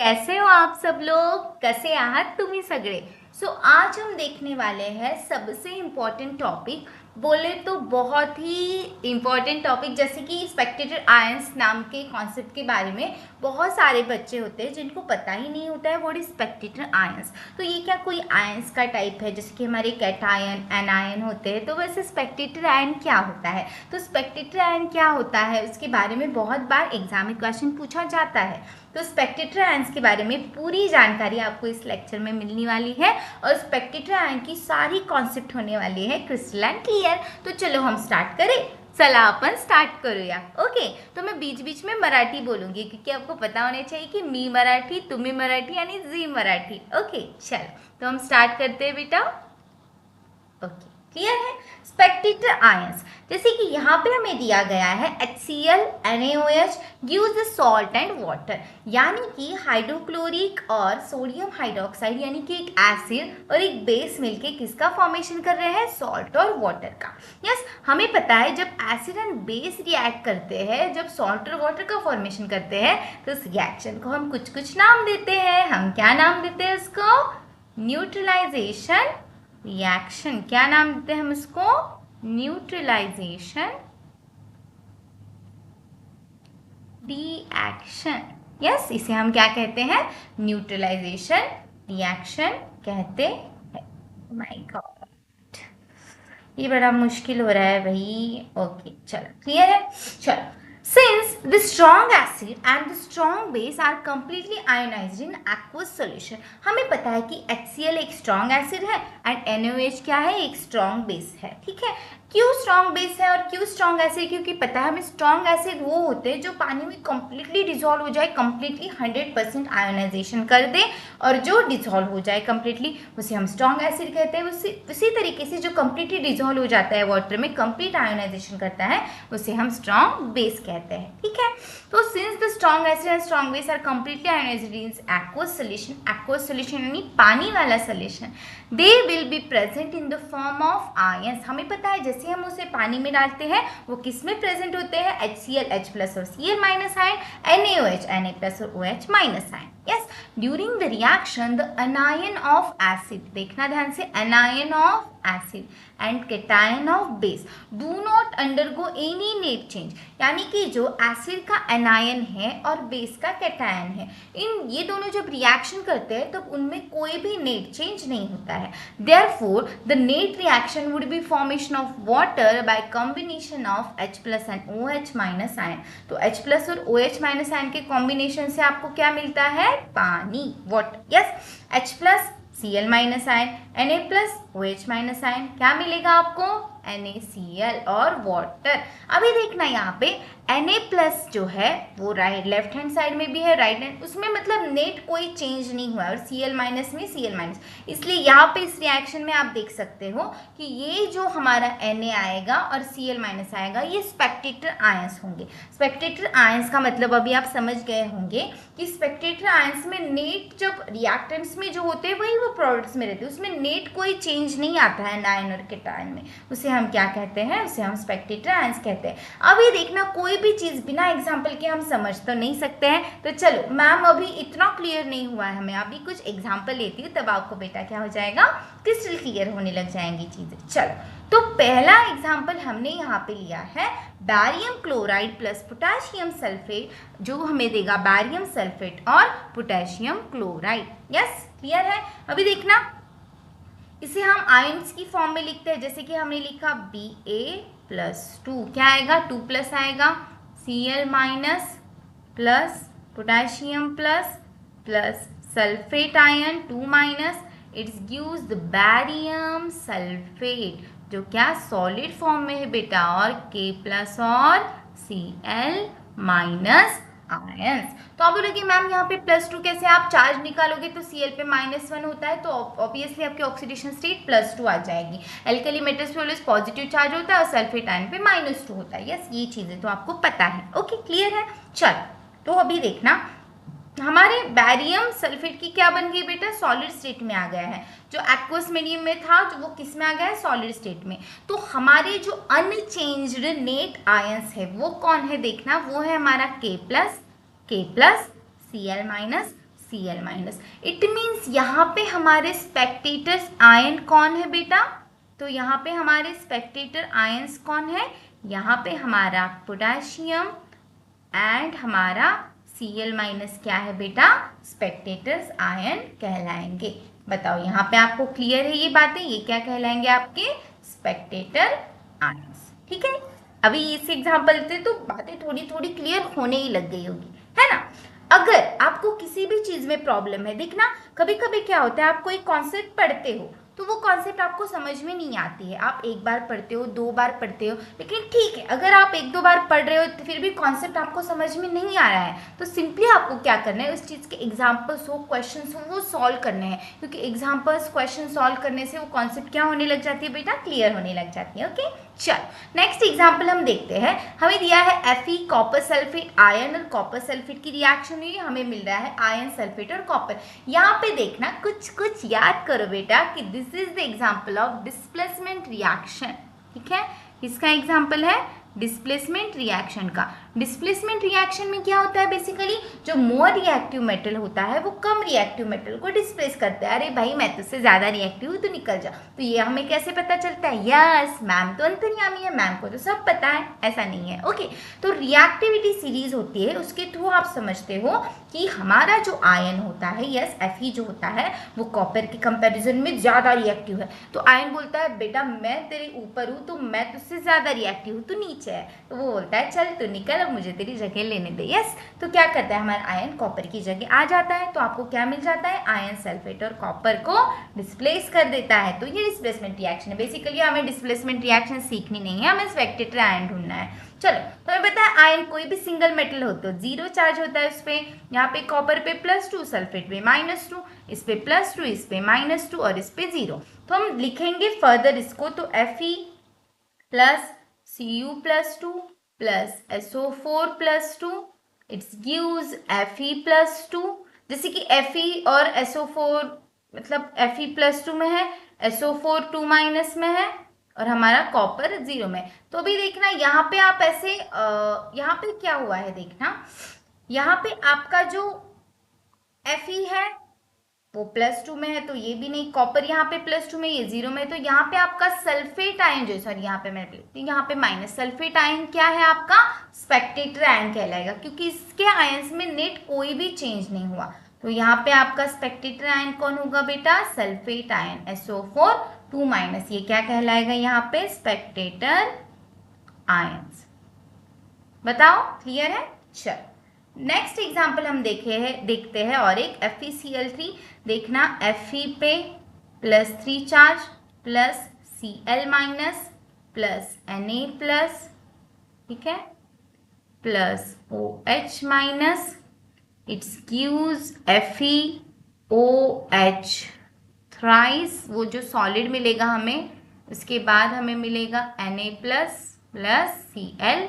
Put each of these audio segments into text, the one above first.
कैसे हो आप सब लोग? कसे आहात तुम्ही सगळे? आज हम देखने वाले हैं सबसे इम्पॉर्टेंट टॉपिक, बोले तो बहुत ही इम्पॉर्टेंट टॉपिक, जैसे कि स्पेक्टेटेड आयंस नाम के कॉन्सेप्ट के बारे में बहुत सारे बच्चे होते हैं जिनको पता ही नहीं होता है व्हाट इज स्पेक्टेटेड आयंस। तो ये क्या कोई आयंस का टाइप है? जैसे कि हमारे कैटायन एनायन होते हैं, तो वैसे स्पेक्टेटेड आयन क्या होता है? तो स्पेक्टेटेड आयन क्या होता है उसके बारे में बहुत बार एग्जाम में क्वेश्चन पूछा जाता है। तो स्पेक्टेटेड आयंस के बारे में पूरी जानकारी आपको इस लेक्चर में मिलने वाली है और स्पेक्टेटेड आयन की सारी कॉन्सेप्ट होने वाली है क्रिस्टल एंड क्लियर। तो चलो हम स्टार्ट करें। चला अपन स्टार्ट करूया। ओके, तो मैं बीच बीच में मराठी बोलूंगी क्योंकि आपको पता होना चाहिए कि मी मराठी, तुम्ही मराठी यानी जी मराठी। ओके चलो, तो हम स्टार्ट करते हैं बेटा। ओके, क्लियर है? स्पेक्टेटेड आयंस, जैसे कि यहाँ पे हमें दिया गया है HCl NaOH gives the salt and water, यानी कि हाइड्रोक्लोरिक और सोडियम हाइड्रोक्साइड यानी कि एक एसिड और एक बेस मिलके किसका फॉर्मेशन कर रहे हैं? सॉल्ट और वाटर का। यस, हमें पता है जब एसिड एंड बेस रिएक्ट करते हैं, जब सॉल्ट और वाटर का फॉर्मेशन करते हैं, तो उस रिएक्शन को हम कुछ कुछ नाम देते हैं। हम क्या नाम देते हैं उसको? Neutralization reaction. क्या नाम देते हैं हम इसको? Neutralisation reaction. यस, इसे हम क्या कहते हैं? न्यूट्रलाइजेशन रिएक्शन कहते हैं। माय गॉड, ये बड़ा मुश्किल हो रहा है भाई। ओके चलो, क्लियर है? चलो, since the strong acid and the strong base are completely ionized in aqueous solution, हमें पता है कि HCl एक strong acid है and NaOH क्या है? एक strong base है। ठीक है, क्यों स्ट्रॉन्ग बेस है और क्यों स्ट्रॉन्ग एसिड? क्योंकि पता है हमें स्ट्रॉन्ग एसिड वो होते हैं जो पानी में कंप्लीटली डिसॉल्व हो जाए, कंप्लीटली 100% आयोनाइजेशन कर दे, और जो डिसॉल्व हो जाए कंप्लीटली उसे हम स्ट्रॉन्ग एसिड कहते हैं। उसी तरीके से जो कंप्लीटली डिसॉल्व हो जाता है वाटर में, कंप्लीट आयोनाइजेशन करता है, उसे हम स्ट्रॉन्ग बेस कहते हैं। ठीक है, तो since the strong acid and strong base are completely ionized in aqueous solution, aqueous solution यानी पानी वाला solution, they will be present in the form of ions. हमें पता है जैसे हम उसे पानी में डालते हैं वो किस में प्रेजेंट होते हैं? HCl H प्लस और Cl minus ion, NaOH Na plus और OH minus ion. Yes, during the reaction the अनायन of acid, देखना ध्यान से, अनायन of acid and cation of base do not undergo any net change, यानी कि जो acid का anion है और बेस का कैटायन है, इन ये दोनों जब रिएक्शन करते हैं तब उनमें कोई भी नेट चेंज नहीं होता है। Therefore the net reaction would be formation of water bye combination of H plus and OH minus ion. तो H प्लस और OH माइनस आयन के कॉम्बिनेशन से आपको क्या मिलता है? पानी, water. Yes, H plus Cl minus ion, Na plus OH minus ion, क्या मिलेगा आपको? NaCl और वाटर। अभी देखना यहाँ पे Na प्लस जो है वो राइट लेफ्ट हैंड साइड में भी है, राइट हैंड, उसमें मतलब नेट कोई चेंज नहीं हुआ है, और Cl माइनस में Cl माइनस, इसलिए यहाँ पे इस रिएक्शन में आप देख सकते हो कि ये जो हमारा Na आएगा और Cl माइनस आएगा, ये स्पेक्टेटेड आयंस होंगे। स्पेक्टेटेड आयंस का मतलब अभी आप समझ गए होंगे कि स्पेक्टेटेड आयंस में नेट जब रिएक्टेंट्स में जो होते हैं वही वो प्रोडक्ट्स में रहते हैं, उसमें नेट कोई चेंज नहीं आता है एनायन और कैटायन में, उसे हम क्या कहते हैं? उसे हम स्पेक्टेटेड आयंस कहते हैं। अभी देखना, कोई भी चीज़ बिना एग्जाम्पल के हम समझ तो नहीं सकते हैं। तो चलो, मैम अभी इतना क्लियर नहीं हुआ है, हमें अभी कुछ एग्जाम्पल लेती हूँ, तब आपको बेटा क्या हो जाएगा? क्रिस्टल क्लियर होने लग जाएंगी चीज़ें। चलो, तो पहला एग्जाम्पल हमने यहाँ पे लिया है barium chloride plus potassium sulphate, जो हमें देगा बैरियम सल्फेट और पोटेशियम क्लोराइड। यस, क्लियर है? अभी देखना, इसे हम आयंस की फॉर्म में लिखते हैं, जैसे कि हमने लिखा Ba+2, क्या आएगा? 2 प्लस आएगा, Cl minus plus potassium plus plus sulphate ion 2 minus, it's gives the barium sulphate, जो क्या सॉलिड फॉर्म में है बेटा, और K प्लस और Cl माइनस आयंस। तो आप बोलोगे मैम यहाँ पे +2 कैसे? आप चार्ज निकालोगे तो Cl पे -1 होता है, तो ऑब्वियसली आपकी ऑक्सीडेशन स्टेट +2 आ जाएगी। एल्कली मेटल्स पे ऑलवेज पॉजिटिव चार्ज होता है और सल्फेट आयन पे -2 होता है। यस, ये चीज़ें तो आपको पता है। ओके, क्लियर है? चलो, तो अभी देखना, हमारे बैरियम सल्फेट की क्या बन गई बेटा? सॉलिड स्टेट में आ गया है। जो एक्वस मीडियम में था तो वो किस में आ गया है? सॉलिड स्टेट में। तो हमारे जो अनचेंज्ड नेट आयंस है वो कौन है? देखना, वो है हमारा K plus Cl minus Cl minus. It means यहाँ पे हमारे स्पेक्टेटर्स आयन कौन है बेटा? तो यहाँ पे हमारे स्पेक्टेटर आयंस कौन है? यहाँ पे हमारा पोटेशियम एंड हमारा Cl माइनस क्या है बेटा? स्पेक्टेटर्स आयन कहलाएंगे। बताओ यहाँ पे आपको क्लियर है ये बातें? ये क्या कहलाएंगे? आपके स्पेक्टेटर आयंस। ठीक है, अभी इस एग्जाम्पल से तो बातें थोड़ी थोड़ी क्लियर होने ही लग गई होगी, है ना? अगर आपको किसी भी चीज में प्रॉब्लम है, देखना कभी कभी क्या होता है, आप कोई कॉन्सेप्ट पढ़ते हो तो वो कॉन्सेप्ट आपको समझ में नहीं आती है। आप एक बार पढ़ते हो, 2 बार पढ़ते हो, लेकिन ठीक है, अगर आप 1-2 बार पढ़ रहे हो तो फिर भी कॉन्सेप्ट आपको समझ में नहीं आ रहा है, तो सिंपली आपको क्या करना है, उस चीज़ के एग्जाम्पल्स हो, क्वेश्चंस हो, वो सॉल्व करने हैं, क्योंकि एग्जाम्पल्स क्वेश्चन सॉल्व करने से वो कॉन्सेप्ट क्या होने लग जाती है बेटा? क्लियर होने लग जाती है। ओके, चलो नेक्स्ट एग्जाम्पल हम देखते हैं। हमें दिया है Fe कॉपर सल्फेट आयन और कॉपर सल्फेट की रिएक्शन हुई, हमें मिल रहा है आयन सल्फेट और कॉपर। यहाँ पे देखना कुछ याद करो बेटा कि this is the example of displacement reaction. ठीक है, इसका एग्जाम्पल है डिस्प्लेसमेंट रिएक्शन का। डिस्प्लेसमेंट रिएक्शन में क्या होता है? बेसिकली जो मोर रिएक्टिव मेटल होता है वो कम रिएक्टिव मेटल को डिस्प्लेस करता है। अरे भाई मैं तुझसे ज़्यादा रिएक्टिव हूँ तो निकल जा। तो ये हमें कैसे पता चलता है? यस, मैम तो अंतर्यामी है, मैम को तो सब पता है, ऐसा नहीं है। ओके, तो रिएक्टिविटी सीरीज होती है, उसके थ्रू आप समझते हो कि हमारा जो आयन होता है, यस Fe जो होता है वो कॉपर के कंपेरिजन में ज़्यादा रिएक्टिव है। तो आयन बोलता है बेटा मैं तेरे ऊपर हूँ तो मैं तुझसे ज़्यादा रिएक्टिव हूँ, तो नीचे है। तो वो बोलता है चल तू निकल, अब मुझे तेरी जगह लेने दे। यस, तो क्या करता है, हमारा आयन कॉपर की जगह आ जाता है, तो आपको क्या मिल जाता है? आयन सल्फेट और कॉपर को डिस्प्लेस कर देता है। तो ये डिस्प्लेसमेंट रिएक्शन है। बेसिकली हमें डिस्प्लेसमेंट रिएक्शन सीखनी नहीं है, हमें स्पेक्टेटर आयन ढूंढना है। चलो, तो हमें पता है आयन कोई भी सिंगल मेटल हो तो 0 चार्ज होता है उस पर। यहाँ पे कॉपर पे +2, सल्फेट पे -2, इस पे +2, इस पे -2 और इस पे 0। तो हम लिखेंगे फर्दर इसको, तो Fe plus Cu+2 plus SO4+2 it's gives Fe+2। जैसे कि Fe और SO4 मतलब Fe+2 में है, SO4 2- में है और हमारा कॉपर 0 में। तो अभी देखना यहाँ पे आप ऐसे यहाँ पे क्या हुआ है, देखना यहाँ पे आपका जो Fe है वो +2 में है, तो ये भी नहीं, कॉपर यहाँ पे +2 में, ये 0 में, तो यहाँ पे आपका सल्फेट आयन जो, सॉरी यहाँ पे मैं यहाँ पे माइनस, सल्फेट आयन क्या है आपका? स्पेक्टेटर आयन कहलाएगा, क्योंकि इसके आयंस में नेट कोई भी चेंज नहीं हुआ। तो यहाँ पे आपका स्पेक्टेटर आयन कौन होगा बेटा? Sulphate ion SO4 2-। ये क्या कहलाएगा यहाँ पे? Spectator ions. बताओ क्लियर है? चलो नेक्स्ट एग्जाम्पल हम देखते हैं और एक FeCl3। देखना Fe पे +3 charge plus Cl- plus Na+, ठीक है, plus OH-, it's gives FeOH thrice. वो जो सॉलिड मिलेगा हमें, उसके बाद हमें मिलेगा Na+ प्लस Cl-।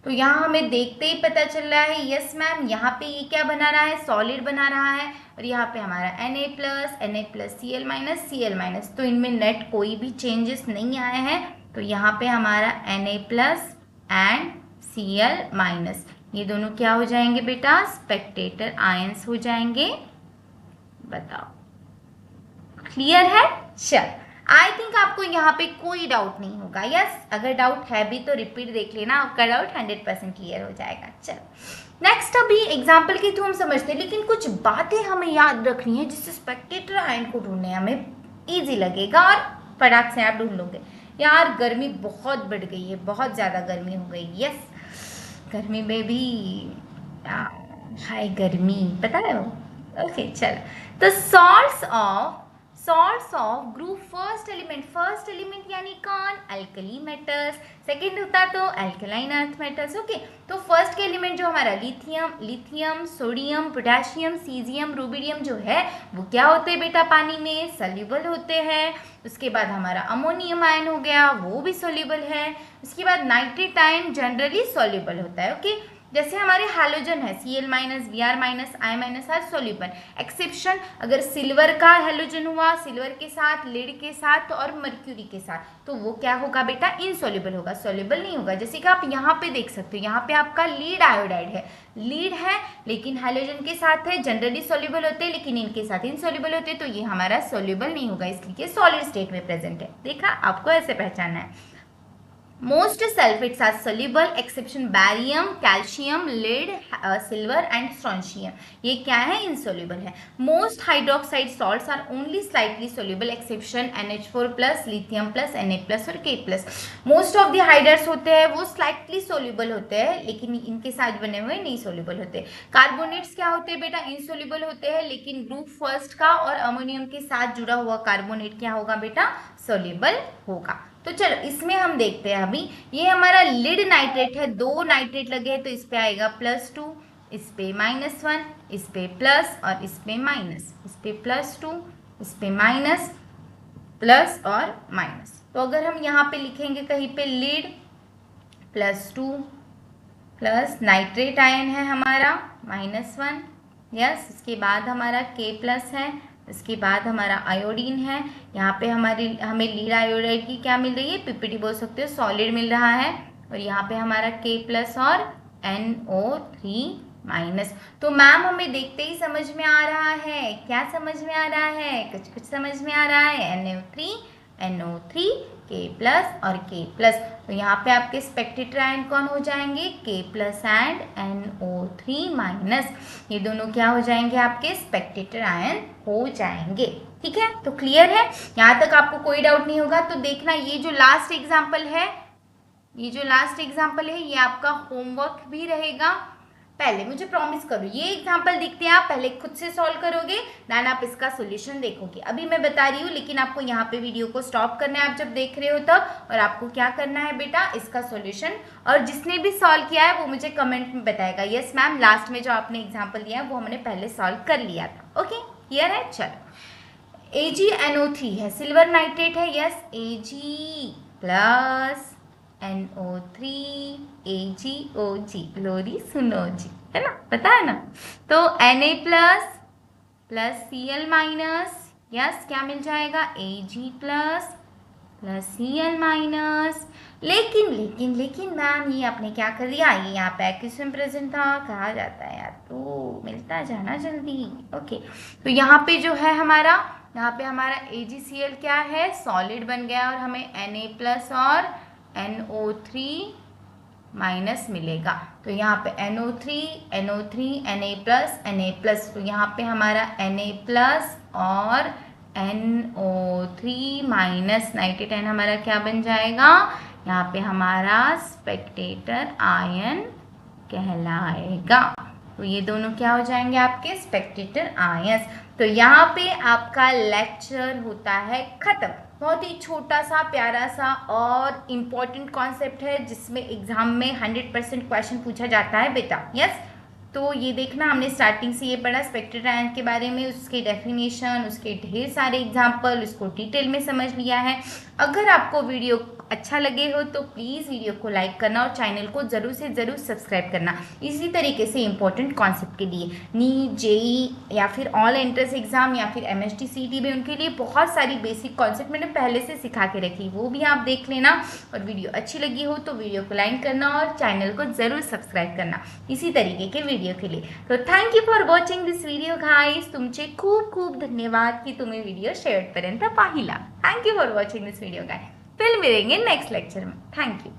तो यहाँ हमें देखते ही पता चल रहा है, यस मैम यहाँ पे ये क्या बना रहा है? सॉलिड बना रहा है, और यहाँ पे हमारा Na+, Cl-, तो इनमें नेट कोई भी चेंजेस नहीं आए हैं। तो यहाँ पे हमारा Na+ एंड Cl-, ये दोनों क्या हो जाएंगे बेटा? स्पेक्टेटर आयंस हो जाएंगे। बताओ क्लियर है? चल, आई थिंक आपको यहाँ पे कोई डाउट नहीं होगा। यस, अगर डाउट है भी तो रिपीट देख लेना, आपका डाउट 100% क्लियर हो जाएगा। चलो नेक्स्ट, अभी एग्जाम्पल के थ्रू हम समझते हैं, लेकिन कुछ बातें हमें याद रखनी है जिससे स्पेक्टेटर आयन को ढूंढने हमें ईजी लगेगा और फटाक से आप ढूंढ लोगे। यार गर्मी बहुत बढ़ गई है, बहुत ज़्यादा गर्मी हो गई। यस, गर्मी में भी हाय गर्मी, पता है वो। ओके चलो, तो salts of group first element यानी कौन? Alkali metals. सेकंड होता तो अल्कलाइन अर्थ मेटल्स। ओके, तो फर्स्ट के एलिमेंट जो हमारा lithium, sodium, potassium, caesium, rubidium जो है वो क्या होते हैं बेटा? पानी में सॉल्युबल होते हैं। उसके बाद हमारा अमोनियम आयन हो गया, वो भी सॉल्युबल है। उसके बाद नाइट्रेट आयन जनरली सॉल्युबल होता है। ओके, जैसे हमारे हैलोजन है Cl minus, Br minus, I minus are soluble. Exception अगर सिल्वर का हैलोजन हुआ, सिल्वर के साथ, लीड के साथ और मर्क्यूरी के साथ, तो वो क्या होगा बेटा, इनसोल्यूबल होगा, सोल्यूबल नहीं होगा। जैसे कि आप यहाँ पे देख सकते हो, यहाँ पे आपका लीड आयोडाइड है, लीड है लेकिन हैलोजन के साथ है, जनरली सोल्यूबल होते हैं लेकिन इनके साथ इनसोल्यूबल होते हैं, तो ये हमारा सोल्यूबल नहीं होगा, इसलिए सॉलिड स्टेट में प्रेजेंट है। देखा, आपको ऐसे पहचानना है। Most sulfates are soluble exception barium, calcium, lead, silver and strontium. ये क्या है, insoluble है। Most hydroxide salts are only slightly soluble exception NH4 plus, lithium plus, Na plus और K plus. Most of the hydrides होते हैं वो slightly soluble होते हैं लेकिन इनके साथ बने हुए नहीं soluble होते। कार्बोनेट्स क्या होते हैं बेटा, insoluble होते हैं लेकिन ग्रुप फर्स्ट का और अमोनियम के साथ जुड़ा हुआ कार्बोनेट क्या होगा बेटा, soluble होगा। तो चलो इसमें हम देखते हैं अभी, ये हमारा लीड नाइट्रेट है, 2 नाइट्रेट लगे हैं तो इस पे आएगा +2, इस पे -1, इस पे प्लस और इस पे माइनस, इस पे +2, इस पे माइनस, प्लस और माइनस। तो अगर हम यहाँ पे लिखेंगे कहीं पे लीड +2 प्लस नाइट्रेट आयन है हमारा -1, यस, इसके बाद हमारा K प्लस है, इसके बाद हमारा आयोडीन है, यहाँ पे हमें लीड आयोडाइड की क्या मिल रही है, पीपीटी बोल सकते हो, सॉलिड मिल रहा है, और यहाँ पे हमारा K प्लस और NO3 माइनस। तो मैम हमें देखते ही समझ में आ रहा है, क्या समझ में आ रहा है, कुछ समझ में आ रहा है, NO3 K प्लस और K प्लस। तो यहाँ पे आपके स्पेक्टेटर आयन कौन हो जाएंगे, K plus and NO3 minus, ये दोनों क्या हो जाएंगे, आपके स्पेक्टेटर आयन हो जाएंगे। ठीक है, तो क्लियर है, यहाँ तक आपको कोई डाउट नहीं होगा। तो देखना ये जो लास्ट एग्जाम्पल है, ये आपका होमवर्क भी रहेगा। पहले मुझे प्रॉमिस करो, ये एग्जाम्पल दिखते हैं, आप पहले खुद से सॉल्व करोगे, देन आप इसका सॉल्यूशन देखोगे। अभी मैं बता रही हूँ लेकिन आपको यहाँ पे वीडियो को स्टॉप करना है आप जब देख रहे हो तब, और आपको क्या करना है बेटा, इसका सॉल्यूशन, और जिसने भी सॉल्व किया है वो मुझे कमेंट में बताएगा, यस मैम लास्ट में जो आपने एग्जाम्पल दिया है वो हमने पहले सॉल्व कर लिया था। ओके, क्लियर है। चलो, AgNO3 है, सिल्वर नाइट्रेट है, yes, Ag plus NO3 AgOG, लोरी सुनो जी, है ना, पता है ना। तो Na plus Cl minus, yes, क्या मिल जाएगा, Ag प्लस Cl माइनस। लेकिन मैम ये आपने क्या कर दिया, ये यहाँ पे एक्वेशन प्रेजेंट था, कहा जाता है यार, तो मिलता जाना जल्दी। ओके, तो यहाँ पे जो है हमारा, यहाँ पे हमारा AgCl क्या है, सॉलिड बन गया, और हमें Na प्लस और NO3 माइनस मिलेगा। तो यहाँ पे NO3 Na प्लस, तो यहाँ पे हमारा Na प्लस और NO3 माइनस नाइट्रेट आयन हमारा क्या बन जाएगा, यहाँ पे हमारा स्पेक्टेटर आयन कहलाएगा। तो ये दोनों क्या हो जाएंगे, आपके स्पेक्टेटर आयंस। तो यहाँ पे आपका लेक्चर होता है खत्म। बहुत ही छोटा सा प्यारा सा और इम्पॉर्टेंट कॉन्सेप्ट है जिसमें एग्जाम में 100% क्वेश्चन पूछा जाता है बेटा, यस। तो ये देखना, हमने स्टार्टिंग से ये पढ़ा स्पेक्टेटर आयन के बारे में, उसके डेफिनेशन, उसके ढेर सारे एग्जाम्पल, उसको डिटेल में समझ लिया है। अगर आपको वीडियो अच्छा लगे हो तो प्लीज़ वीडियो को लाइक करना और चैनल को ज़रूर से ज़रूर सब्सक्राइब करना। इसी तरीके से इंपॉर्टेंट कॉन्सेप्ट के लिए नीट, जेई या फिर ऑल एंट्रेंस एग्जाम या फिर MST CET में उनके लिए बहुत सारी बेसिक कॉन्सेप्ट मैंने पहले से सिखा के रखी, वो भी आप देख लेना। और वीडियो अच्छी लगी हो तो वीडियो को लाइक करना और चैनल को ज़रूर सब्सक्राइब करना इसी तरीके के वीडियो के लिए। तो thank you for watching this video guys, तुमचे खूप खूप धन्यवाद की तुम्ही व्हिडिओ शेवटपर्यंत पाहिला। Thank you for watching this video guys, फिर मिलेंगे नेक्स्ट लेक्चर में। Thank you.